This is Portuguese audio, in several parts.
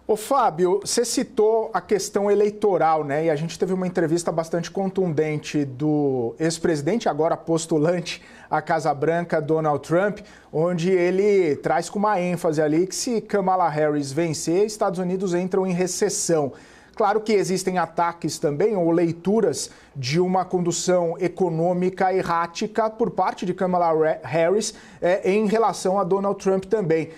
Ô Fábio, você citou a questão eleitoral, né? E a gente teve uma entrevista bastante contundente do ex-presidente, agora postulante à Casa Branca, Donald Trump, onde ele traz com uma ênfase ali que se Kamala Harris vencer, Estados Unidos entram em recessão. Claro que existem ataques também, ou leituras de uma condução econômica errática por parte de Kamala Harris em relação a Donald Trump também.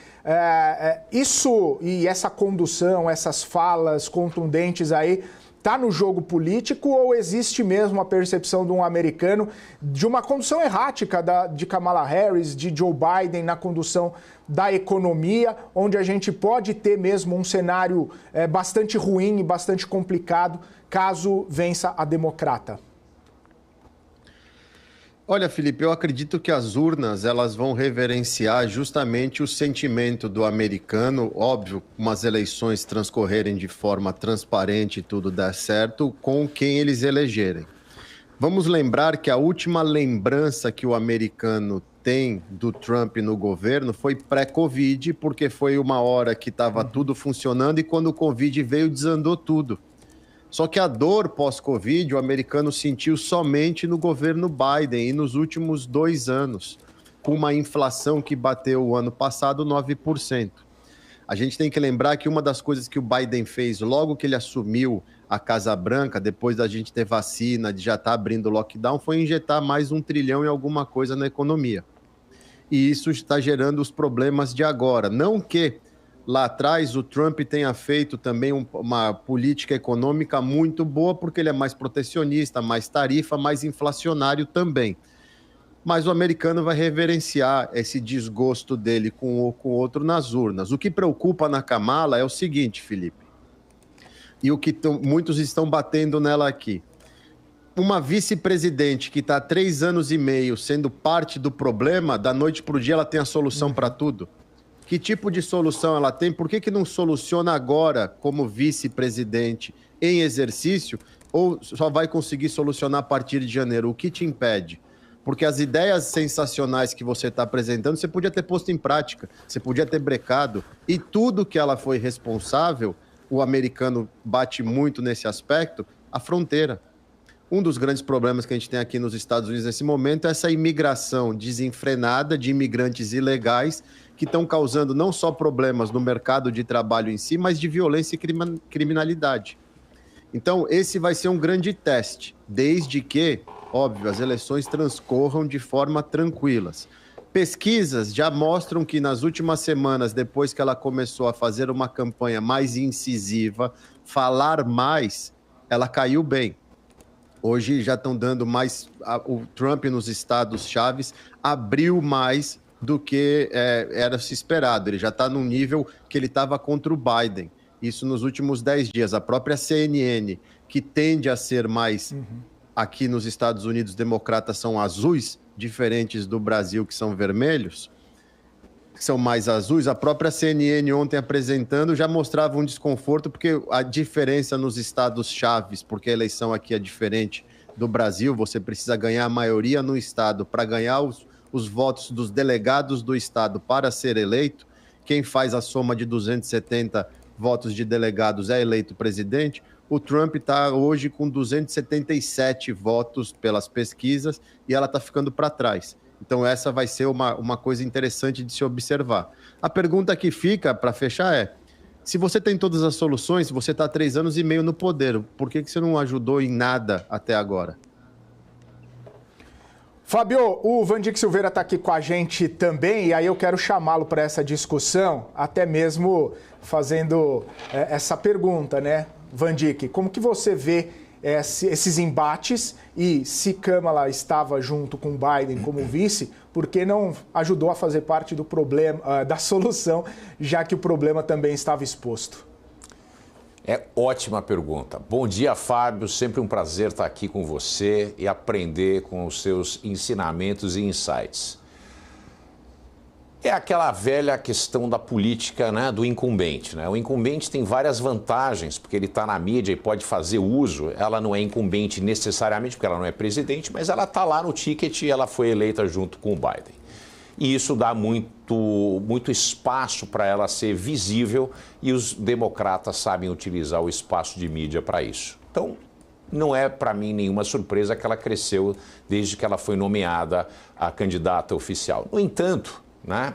Isso e essa condução, essas falas contundentes aí, está no jogo político ou existe mesmo a percepção de um americano de uma condução errática de Kamala Harris, de Joe Biden na condução da economia, onde a gente pode ter mesmo um cenário bastante ruim e bastante complicado caso vença a democrata? Olha, Felipe, eu acredito que as urnas elas vão reverenciar justamente o sentimento do americano, óbvio, umas eleições transcorrerem de forma transparente e tudo dar certo com quem eles elegerem. Vamos lembrar que a última lembrança que o americano tem do Trump no governo foi pré-Covid, porque foi uma hora que estava tudo funcionando e quando o Covid veio desandou tudo. Só que a dor pós-Covid o americano sentiu somente no governo Biden e nos últimos 2 anos, com uma inflação que bateu o ano passado 9%. A gente tem que lembrar que uma das coisas que o Biden fez logo que ele assumiu a Casa Branca, depois da gente ter vacina, de já estar abrindo lockdown, foi injetar mais 1 trilhão em alguma coisa na economia. E isso está gerando os problemas de agora. Não que lá atrás o Trump tenha feito também uma política econômica muito boa, porque ele é mais protecionista, mais tarifa, mais inflacionário também. Mas o americano vai reverenciar esse desgosto dele com o outro nas urnas. O que preocupa na Kamala é o seguinte, Felipe, e o que muitos estão batendo nela aqui. Uma vice-presidente que está há 3 anos e meio sendo parte do problema, da noite para o dia ela tem a solução para tudo. Que tipo de solução ela tem? Por que não soluciona agora como vice-presidente em exercício ou só vai conseguir solucionar a partir de janeiro? O que te impede? Porque as ideias sensacionais que você está apresentando, você podia ter posto em prática, você podia ter brecado. E tudo que ela foi responsável, o americano bate muito nesse aspecto, a fronteira. Um dos grandes problemas que a gente tem aqui nos Estados Unidos nesse momento é essa imigração desenfrenada de imigrantes ilegais que estão causando não só problemas no mercado de trabalho em si, mas de violência e criminalidade. Então, esse vai ser um grande teste, desde que, óbvio, as eleições transcorram de forma tranquilas. Pesquisas já mostram que nas últimas semanas, depois que ela começou a fazer uma campanha mais incisiva, falar mais, ela caiu bem. Hoje já estão dando mais... O Trump nos estados chaves abriu mais do que era se esperado. Ele já está num nível que ele estava contra o Biden. Isso nos últimos 10 dias. A própria CNN, que tende a ser mais... Aqui nos Estados Unidos, democratas são azuis, diferentes do Brasil, que são vermelhos, que são mais azuis. A própria CNN ontem apresentando já mostrava um desconforto, porque a diferença nos estados chaves, porque a eleição aqui é diferente do Brasil, você precisa ganhar a maioria no estado para ganhar os votos dos delegados do estado para ser eleito. Quem faz a soma de 270 votos de delegados é eleito presidente. O Trump está hoje com 277 votos pelas pesquisas e ela está ficando para trás. Então essa vai ser uma coisa interessante de se observar. A pergunta que fica para fechar é, se você tem todas as soluções, você está há 3 anos e meio no poder, por que você não ajudou em nada até agora? Fábio, o Vandick Silveira está aqui com a gente também, e aí eu quero chamá-lo para essa discussão, até mesmo fazendo essa pergunta, né, Vandick? Como que você vê esses embates e se Kamala estava junto com Biden como vice, por que não ajudou a fazer parte do problema, da solução, já que o problema também estava exposto? É ótima pergunta. Bom dia, Fábio. Sempre um prazer estar aqui com você e aprender com os seus ensinamentos e insights. É aquela velha questão da política, né, do incumbente, né? O incumbente tem várias vantagens, porque ele está na mídia e pode fazer uso. Ela não é incumbente necessariamente, porque ela não é presidente, mas ela está lá no ticket e ela foi eleita junto com o Biden. e isso dá muito espaço para ela ser visível e os democratas sabem utilizar o espaço de mídia para isso. Então, não é para mim nenhuma surpresa que ela cresceu desde que ela foi nomeada a candidata oficial. No entanto, né,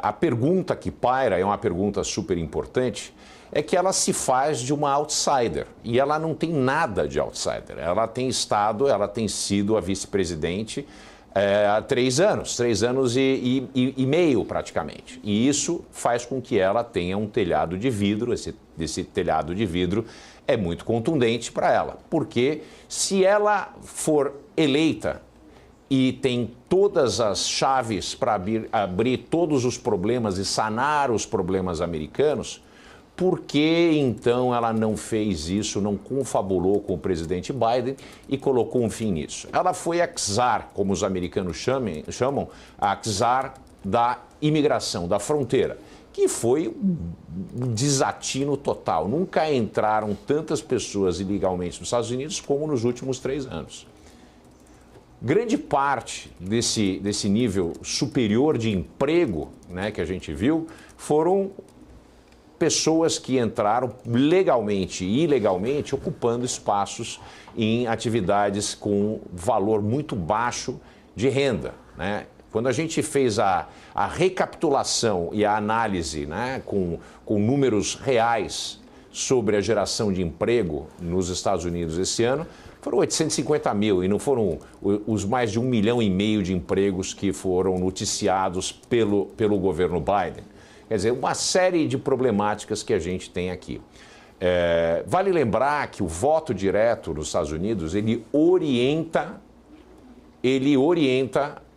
a pergunta que paira é uma pergunta super importante, é que ela se faz de uma outsider e ela não tem nada de outsider. Ela tem sido a vice-presidente há 3 anos e meio praticamente. E isso faz com que ela tenha um telhado de vidro, esse telhado de vidro é muito contundente para ela, porque se ela for eleita e tem todas as chaves para abrir todos os problemas e sanar os problemas americanos, por que então ela não fez isso, não confabulou com o presidente Biden e colocou um fim nisso? Ela foi a czar, como os americanos chamam, a czar da imigração, da fronteira, que foi um desatino total. Nunca entraram tantas pessoas ilegalmente nos Estados Unidos como nos últimos 3 anos. Grande parte desse nível superior de emprego, né, que a gente viu foram pessoas que entraram legalmente e ilegalmente ocupando espaços em atividades com valor muito baixo de renda, né? Quando a gente fez a recapitulação e a análise, né, com números reais sobre a geração de emprego nos Estados Unidos esse ano, foram 850 mil e não foram os mais de 1,5 milhão de empregos que foram noticiados pelo governo Biden. Quer dizer, uma série de problemáticas que a gente tem aqui. Vale lembrar que o voto direto nos Estados Unidos, ele orienta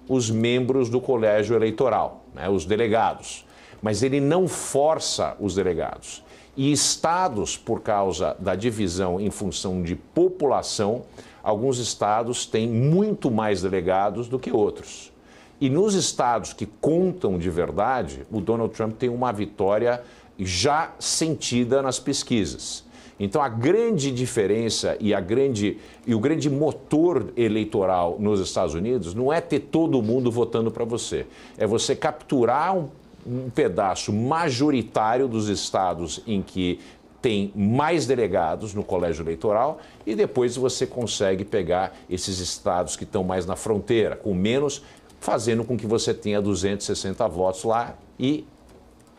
os membros do colégio eleitoral, né, os delegados, mas ele não força os delegados. E estados, por causa da divisão em função de população, alguns estados têm muito mais delegados do que outros. E nos estados que contam de verdade, o Donald Trump tem uma vitória já sentida nas pesquisas. Então, a grande diferença e o grande motor eleitoral nos Estados Unidos não é ter todo mundo votando para você. É você capturar um pedaço majoritário dos estados em que tem mais delegados no colégio eleitoral e depois você consegue pegar esses estados que estão mais na fronteira, com menos, fazendo com que você tenha 260 votos lá e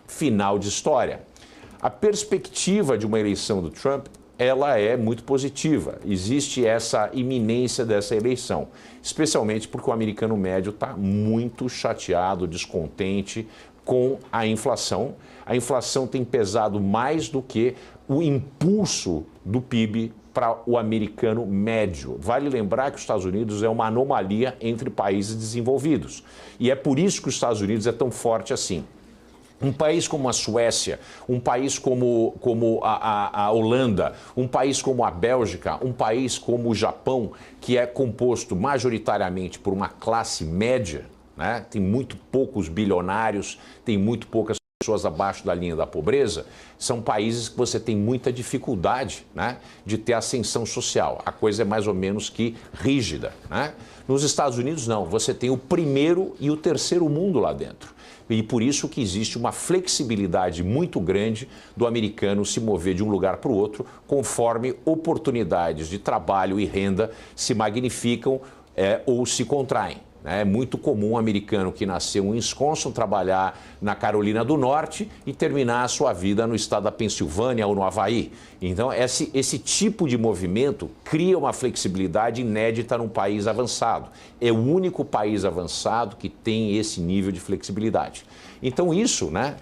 final de história. A perspectiva de uma eleição do Trump, ela é muito positiva. Existe essa iminência dessa eleição, especialmente porque o americano médio está muito chateado, descontente com a inflação. A inflação tem pesado mais do que o impulso do PIB para o americano médio. Vale lembrar que os Estados Unidos é uma anomalia entre países desenvolvidos. E é por isso que os Estados Unidos é tão forte assim. Um país como a Suécia, um país como a Holanda, um país como a Bélgica, um país como o Japão, que é composto majoritariamente por uma classe média, né? Tem muito poucos bilionários, tem muito poucas pessoas abaixo da linha da pobreza, são países que você tem muita dificuldade, né, de ter ascensão social. A coisa é mais ou menos que rígida, né? Nos Estados Unidos, não. Você tem o primeiro e o terceiro mundo lá dentro. E por isso que existe uma flexibilidade muito grande do americano se mover de um lugar para o outro, conforme oportunidades de trabalho e renda se magnificam ou se contraem. É muito comum um americano que nasceu em Wisconsin trabalhar na Carolina do Norte e terminar a sua vida no estado da Pensilvânia ou no Havaí. Então, esse tipo de movimento cria uma flexibilidade inédita num país avançado. É o único país avançado que tem esse nível de flexibilidade. Então, isso, né,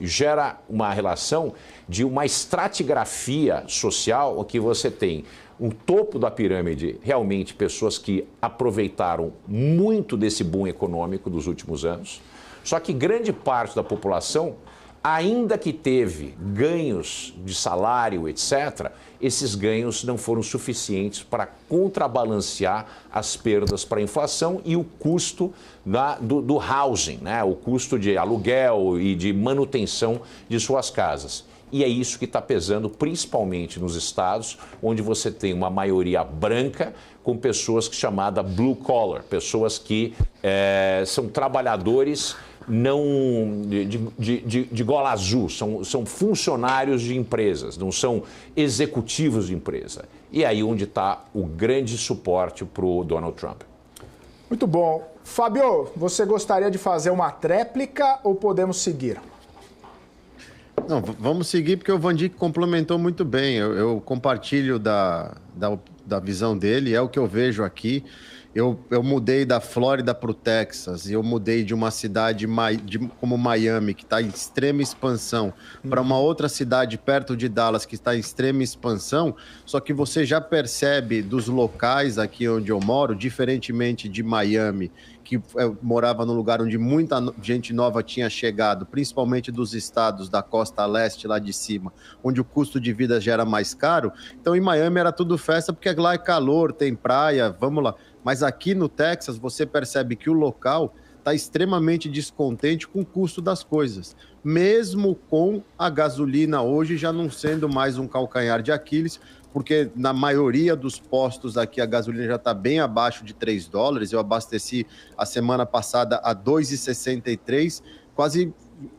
gera uma relação de uma estratigrafia social que você tem o topo da pirâmide, realmente pessoas que aproveitaram muito desse boom econômico dos últimos anos, só que grande parte da população, ainda que teve ganhos de salário, etc., esses ganhos não foram suficientes para contrabalancear as perdas para a inflação e o custo do housing, né? O custo de aluguel e de manutenção de suas casas. E é isso que está pesando principalmente nos estados onde você tem uma maioria branca com pessoas chamada blue collar, pessoas que são trabalhadores não de gola azul, são funcionários de empresas, não são executivos de empresa. E aí onde está o grande suporte para o Donald Trump. Muito bom. Fábio, você gostaria de fazer uma tréplica ou podemos seguir? Não, vamos seguir porque o Van Dijk complementou muito bem. Eu compartilho da visão dele, é o que eu vejo aqui. Eu mudei da Flórida para o Texas e eu mudei de uma cidade como Miami, que está em extrema expansão, para uma outra cidade perto de Dallas, que está em extrema expansão. Só que você já percebe dos locais aqui onde eu moro, diferentemente de Miami, que eu morava num lugar onde muita gente nova tinha chegado, principalmente dos estados da costa leste, lá de cima, onde o custo de vida já era mais caro. Então, em Miami era tudo festa, porque lá é calor, tem praia, vamos lá. Mas aqui no Texas, você percebe que o local está extremamente descontente com o custo das coisas, mesmo com a gasolina hoje já não sendo mais um calcanhar de Aquiles, porque na maioria dos postos aqui a gasolina já está bem abaixo de $3. Eu abasteci a semana passada a 2,63, quase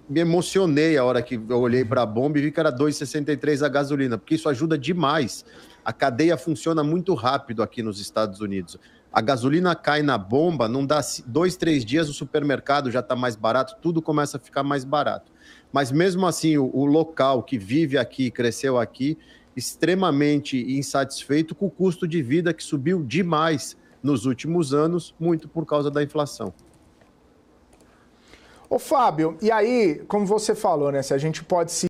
me emocionei a hora que eu olhei para a bomba e vi que era 2,63 a gasolina, porque isso ajuda demais. A cadeia funciona muito rápido aqui nos Estados Unidos. A gasolina cai na bomba, não dá 2, 3 dias, o supermercado já está mais barato, tudo começa a ficar mais barato. Mas mesmo assim, o local que vive aqui, cresceu aqui, extremamente insatisfeito com o custo de vida que subiu demais nos últimos anos, muito por causa da inflação. Ô Fábio, e aí, como você falou, né, se a gente pode se